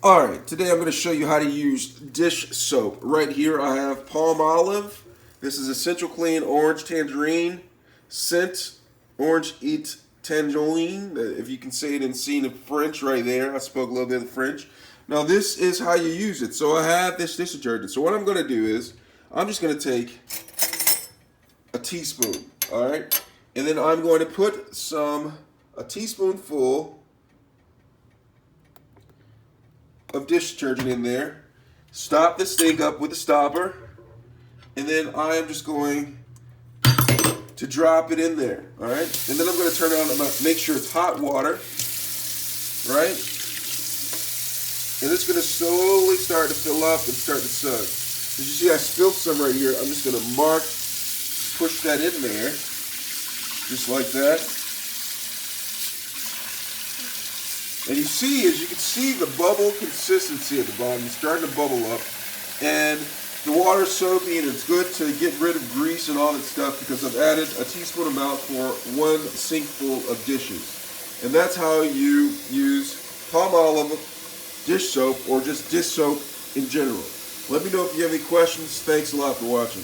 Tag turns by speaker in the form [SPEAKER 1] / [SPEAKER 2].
[SPEAKER 1] Alright, today I'm going to show you how to use dish soap. Right here I have palm olive. This is essential clean orange tangerine. Scent orange eat tangerine. If you can say it in scene of French right there. I spoke a little bit of French. Now this is how you use it. So I have this dish detergent. So what I'm going to do is I'm just going to take a teaspoon. Alright. And then I'm going to put a teaspoonful of dish detergent in there, stop the stink up with a stopper, and then I am just going to drop it in there, all right? And then I'm going to turn it on and make sure it's hot water, right? And it's going to slowly start to fill up and start to suck. As you see, I spilled some right here. I'm just going to push that in there, just like that. And you see, as you can see, the bubble consistency at the bottom is starting to bubble up. And the water's soapy and it's good to get rid of grease and all that stuff because I've added a teaspoon amount for one sink full of dishes. And that's how you use palm olive dish soap or just dish soap in general. Let me know if you have any questions. Thanks a lot for watching.